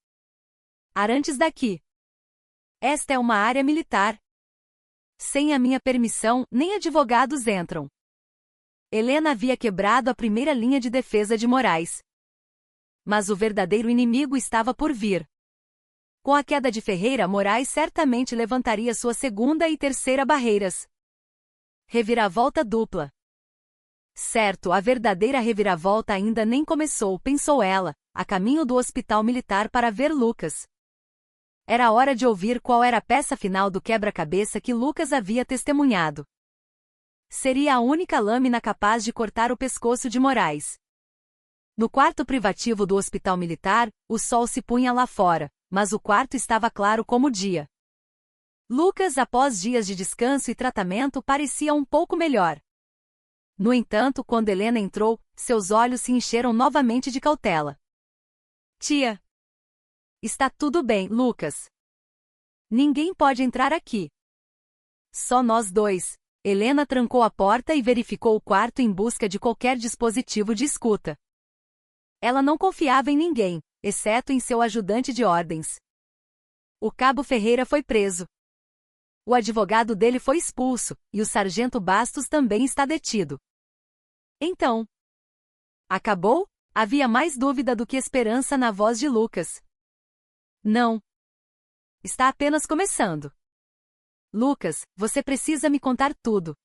Speaker 1: Arantes daqui. Esta é uma área militar. Sem a minha permissão, nem advogados entram. Helena havia quebrado a primeira linha de defesa de Moraes. Mas o verdadeiro inimigo estava por vir. Com a queda de Ferreira, Moraes certamente levantaria sua segunda e terceira barreiras. Reviravolta dupla. Certo, a verdadeira reviravolta ainda nem começou, pensou ela, a caminho do hospital militar para ver Lucas. Era hora de ouvir qual era a peça final do quebra-cabeça que Lucas havia testemunhado. Seria a única lâmina capaz de cortar o pescoço de Moraes. No quarto privativo do hospital militar, o sol se punha lá fora, mas o quarto estava claro como o dia. Lucas, após dias de descanso e tratamento, parecia um pouco melhor. No entanto, quando Helena entrou, seus olhos se encheram novamente de cautela. Tia! Está tudo bem, Lucas. Ninguém pode entrar aqui. Só nós dois. Helena trancou a porta e verificou o quarto em busca de qualquer dispositivo de escuta. Ela não confiava em ninguém, exceto em seu ajudante de ordens. O cabo Ferreira foi preso. O advogado dele foi expulso, e o sargento Bastos também está detido. Então. Acabou? Havia mais dúvida do que esperança na voz de Lucas. Não. Está apenas começando. Lucas, você precisa me contar tudo.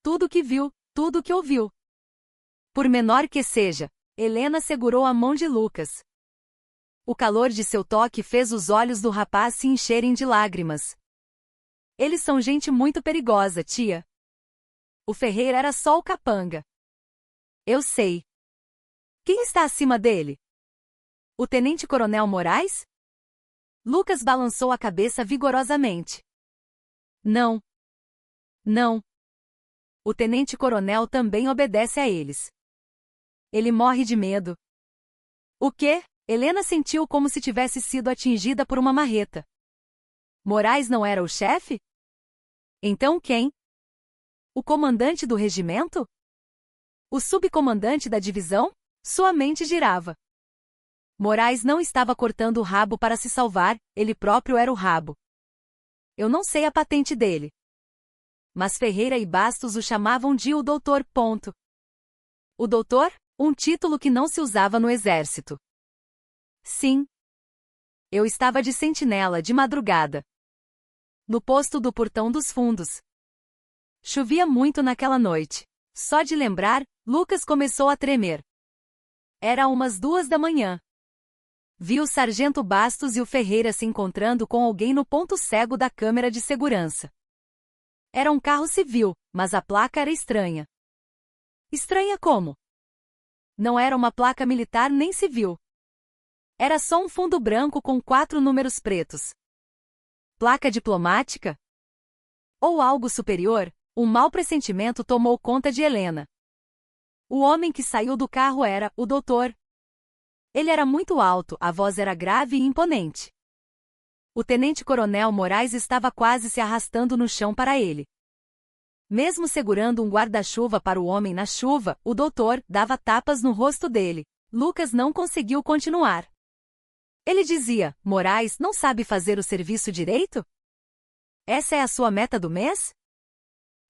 Speaker 1: Tudo o que viu, tudo o que ouviu. Por menor que seja, Helena segurou a mão de Lucas. O calor de seu toque fez os olhos do rapaz se encherem de lágrimas. Eles são gente muito perigosa, tia. O Ferreira era só o capanga. Eu sei. Quem está acima dele? O tenente-coronel Moraes? Lucas balançou a cabeça vigorosamente. Não. Não. O tenente-coronel também obedece a eles. Ele morre de medo. O quê? Helena sentiu como se tivesse sido atingida por uma marreta. Moraes não era o chefe? Então quem? O comandante do regimento? O subcomandante da divisão? Sua mente girava. Moraes não estava cortando o rabo para se salvar, ele próprio era o rabo. Eu não sei a patente dele. Mas Ferreira e Bastos o chamavam de o doutor. Ponto. O doutor? Um título que não se usava no exército. Sim. Eu estava de sentinela de madrugada. No posto do Portão dos Fundos. Chovia muito naquela noite. Só de lembrar, Lucas começou a tremer. Era umas 2 da manhã. Vi o sargento Bastos e o Ferreira se encontrando com alguém no ponto cego da câmera de segurança. Era um carro civil, mas a placa era estranha. Estranha como? Não era uma placa militar nem civil. Era só um fundo branco com 4 números pretos. Placa diplomática? Ou algo superior? Um mau pressentimento tomou conta de Helena. O homem que saiu do carro era o doutor. Ele era muito alto, a voz era grave e imponente. O tenente-coronel Moraes estava quase se arrastando no chão para ele. Mesmo segurando um guarda-chuva para o homem na chuva, o doutor dava tapas no rosto dele. Lucas não conseguiu continuar. Ele dizia: Moraes não sabe fazer o serviço direito? Essa é a sua meta do mês?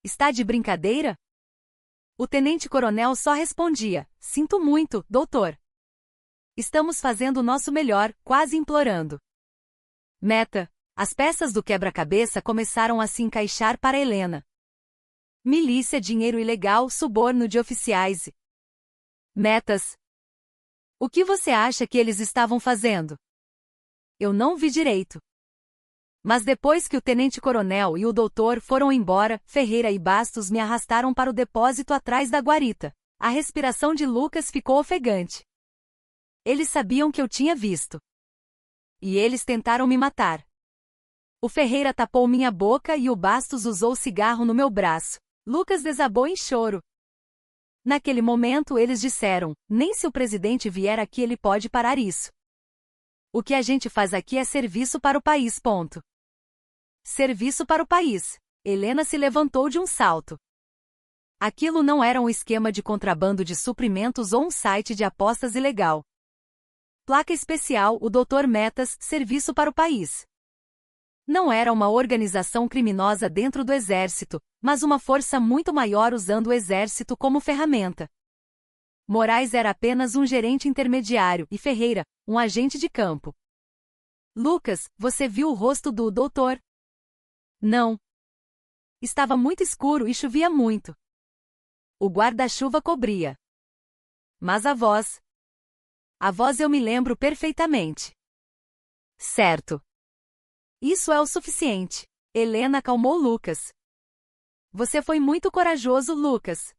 Speaker 1: Está de brincadeira? O tenente-coronel só respondia: sinto muito, doutor. Estamos fazendo o nosso melhor, quase implorando. Meta. As peças do quebra-cabeça começaram a se encaixar para Helena. Milícia, dinheiro ilegal, suborno de oficiais. Metas. O que você acha que eles estavam fazendo? Eu não vi direito. Mas depois que o tenente-coronel e o doutor foram embora, Ferreira e Bastos me arrastaram para o depósito atrás da guarita. A respiração de Lucas ficou ofegante. Eles sabiam que eu tinha visto. E eles tentaram me matar. O Ferreira tapou minha boca e o Bastos usou cigarro no meu braço. Lucas desabou em choro. Naquele momento eles disseram: nem se o presidente vier aqui ele pode parar isso. O que a gente faz aqui é serviço para o país. Ponto. Serviço para o país. Helena se levantou de um salto. Aquilo não era um esquema de contrabando de suprimentos ou um site de apostas ilegal. Placa especial, o Dr. Metas, serviço para o país. Não era uma organização criminosa dentro do exército, mas uma força muito maior usando o exército como ferramenta. Moraes era apenas um gerente intermediário e Ferreira, um agente de campo. Lucas, você viu o rosto do doutor? Não. Estava muito escuro e chovia muito. O guarda-chuva cobria. Mas a voz... A voz eu me lembro perfeitamente. Certo. Isso é o suficiente. Helena acalmou Lucas. Você foi muito corajoso, Lucas.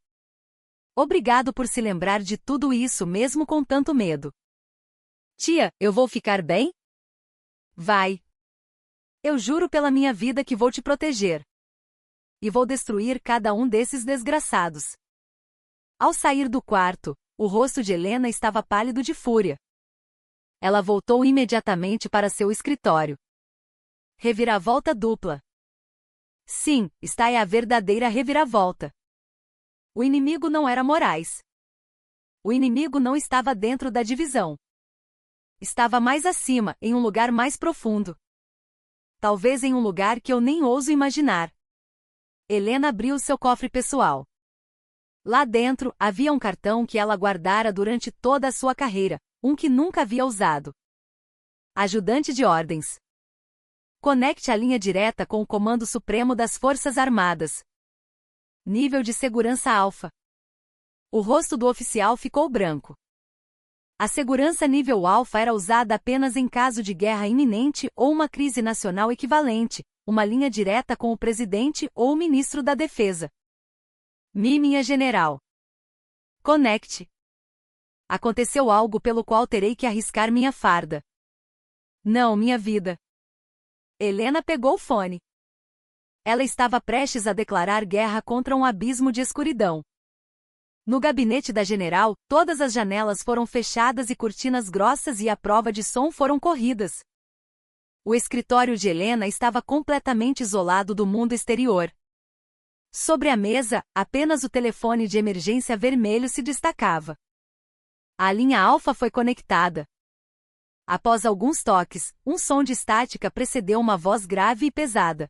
Speaker 1: Obrigado por se lembrar de tudo isso mesmo com tanto medo. Tia, eu vou ficar bem? Vai. Eu juro pela minha vida que vou te proteger. E vou destruir cada um desses desgraçados. Ao sair do quarto, o rosto de Helena estava pálido de fúria. Ela voltou imediatamente para seu escritório. Reviravolta dupla. Sim, esta é a verdadeira reviravolta. O inimigo não era Moraes. O inimigo não estava dentro da divisão. Estava mais acima, em um lugar mais profundo. Talvez em um lugar que eu nem ouso imaginar. Helena abriu seu cofre pessoal. Lá dentro, havia um cartão que ela guardara durante toda a sua carreira, um que nunca havia usado. Ajudante de ordens. Conecte a linha direta com o Comando Supremo das Forças Armadas. Nível de segurança alfa. O rosto do oficial ficou branco. A segurança nível alfa era usada apenas em caso de guerra iminente ou uma crise nacional equivalente, uma linha direta com o presidente ou o ministro da Defesa. Minha general. Conecte. Aconteceu algo pelo qual terei que arriscar minha farda. Não, minha vida. Helena pegou o fone. Ela estava prestes a declarar guerra contra um abismo de escuridão. No gabinete da general, todas as janelas foram fechadas e cortinas grossas e à prova de som foram corridas. O escritório de Helena estava completamente isolado do mundo exterior. Sobre a mesa, apenas o telefone de emergência vermelho se destacava. A linha alfa foi conectada. Após alguns toques, um som de estática precedeu uma voz grave e pesada.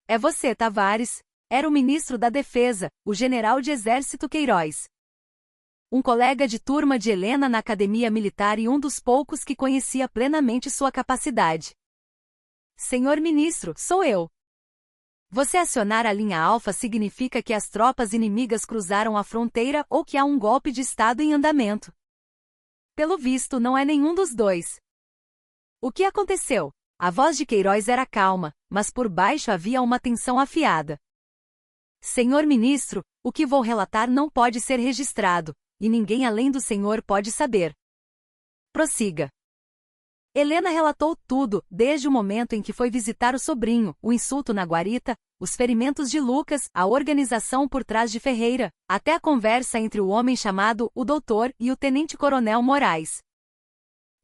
Speaker 1: É você, Tavares. Era o ministro da Defesa, o general de exército Queiroz. Um colega de turma de Helena na academia militar e um dos poucos que conhecia plenamente sua capacidade. Senhor ministro, sou eu. Você acionar a linha alfa significa que as tropas inimigas cruzaram a fronteira ou que há um golpe de Estado em andamento. Pelo visto, não é nenhum dos dois. O que aconteceu? A voz de Queiroz era calma, mas por baixo havia uma tensão afiada. Senhor ministro, o que vou relatar não pode ser registrado, e ninguém além do senhor pode saber. Prossiga. Helena relatou tudo, desde o momento em que foi visitar o sobrinho, o insulto na guarita, os ferimentos de Lucas, a organização por trás de Ferreira, até a conversa entre o homem chamado o doutor e o tenente-coronel Moraes.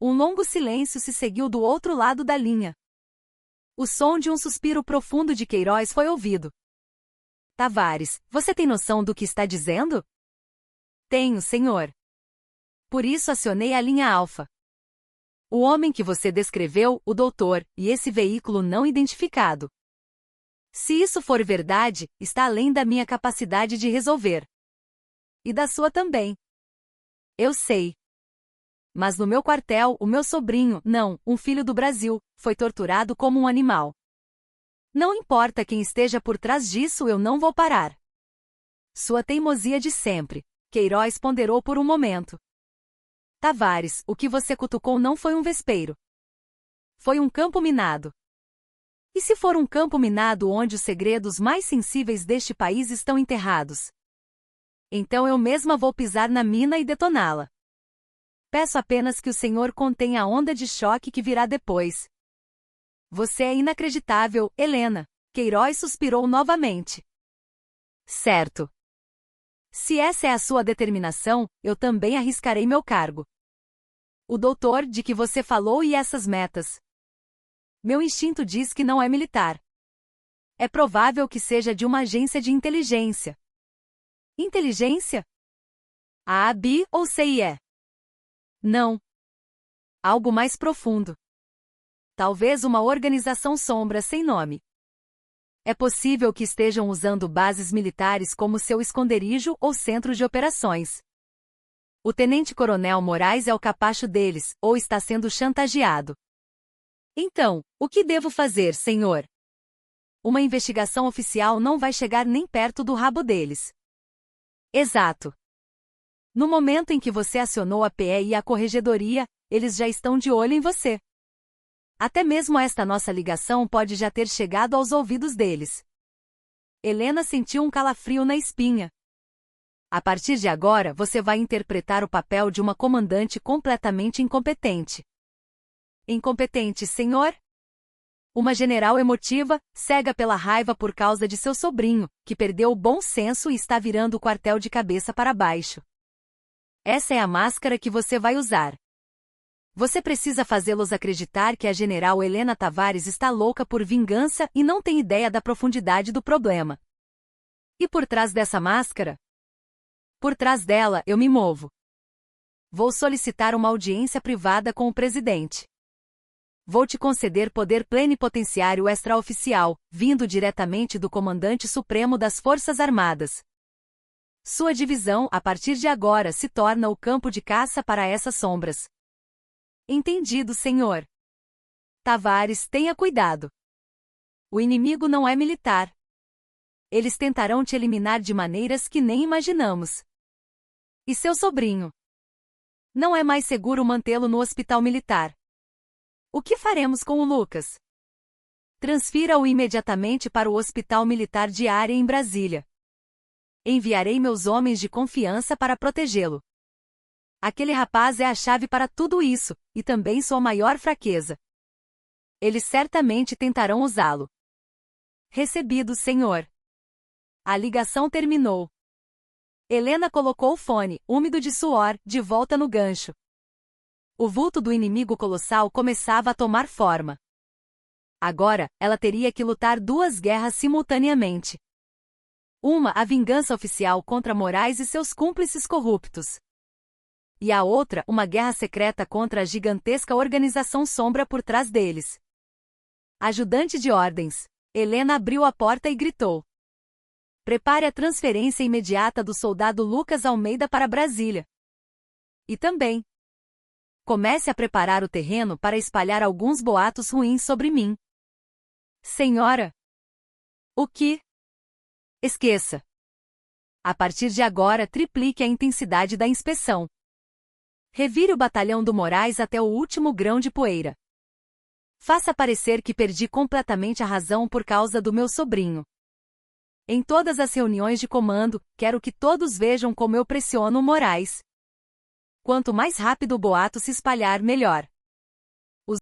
Speaker 1: Um longo silêncio se seguiu do outro lado da linha. O som de um suspiro profundo de Queiroz foi ouvido. Tavares, você tem noção do que está dizendo? Tenho, senhor. Por isso acionei a linha alfa. O homem que você descreveu, o doutor, e esse veículo não identificado. Se isso for verdade, está além da minha capacidade de resolver. E da sua também. Eu sei. Mas no meu quartel, o meu sobrinho, não, um filho do Brasil, foi torturado como um animal. Não importa quem esteja por trás disso, eu não vou parar. Sua teimosia de sempre. Queiroz ponderou por um momento. Tavares, o que você cutucou não foi um vespeiro. Foi um campo minado. E se for um campo minado onde os segredos mais sensíveis deste país estão enterrados? Então eu mesma vou pisar na mina e detoná-la. Peço apenas que o senhor contenha a onda de choque que virá depois. Você é inacreditável, Helena. Queiroz suspirou novamente. Certo. Se essa é a sua determinação, eu também arriscarei meu cargo. O doutor de que você falou e essas metas. Meu instinto diz que não é militar. É provável que seja de uma agência de inteligência. Inteligência? A ABI ou CIE? Não. Algo mais profundo. Talvez uma organização sombra sem nome. É possível que estejam usando bases militares como seu esconderijo ou centro de operações. O tenente-coronel Moraes é o capacho deles, ou está sendo chantageado. Então, o que devo fazer, senhor? Uma investigação oficial não vai chegar nem perto do rabo deles. Exato. No momento em que você acionou a PE e a corregedoria, eles já estão de olho em você. Até mesmo esta nossa ligação pode já ter chegado aos ouvidos deles. Helena sentiu um calafrio na espinha. A partir de agora, você vai interpretar o papel de uma comandante completamente incompetente. Incompetente, senhor? Uma general emotiva, cega pela raiva por causa de seu sobrinho, que perdeu o bom senso e está virando o quartel de cabeça para baixo. Essa é a máscara que você vai usar. Você precisa fazê-los acreditar que a general Helena Tavares está louca por vingança e não tem ideia da profundidade do problema. E por trás dessa máscara? Por trás dela, eu me movo. Vou solicitar uma audiência privada com o presidente. Vou te conceder poder plenipotenciário extraoficial, vindo diretamente do comandante supremo das Forças Armadas. Sua divisão, a partir de agora, se torna o campo de caça para essas sombras. Entendido, senhor. Tavares, tenha cuidado. O inimigo não é militar. Eles tentarão te eliminar de maneiras que nem imaginamos. E seu sobrinho? Não é mais seguro mantê-lo no hospital militar. O que faremos com o Lucas? Transfira-o imediatamente para o Hospital Militar de Área em Brasília. Enviarei meus homens de confiança para protegê-lo. Aquele rapaz é a chave para tudo isso, e também sua maior fraqueza. Eles certamente tentarão usá-lo. Recebido, senhor. A ligação terminou. Helena colocou o fone, úmido de suor, de volta no gancho. O vulto do inimigo colossal começava a tomar forma. Agora, ela teria que lutar duas guerras simultaneamente. Uma, a vingança oficial contra Moraes e seus cúmplices corruptos. E a outra, uma guerra secreta contra a gigantesca organização sombra por trás deles. Ajudante de ordens. Helena abriu a porta e gritou. Prepare a transferência imediata do soldado Lucas Almeida para Brasília. E também comece a preparar o terreno para espalhar alguns boatos ruins sobre mim. Senhora! O que? Esqueça. A partir de agora, triplique a intensidade da inspeção. Revire o batalhão do Moraes até o último grão de poeira. Faça parecer que perdi completamente a razão por causa do meu sobrinho. Em todas as reuniões de comando, quero que todos vejam como eu pressiono o Moraes. Quanto mais rápido o boato se espalhar, melhor.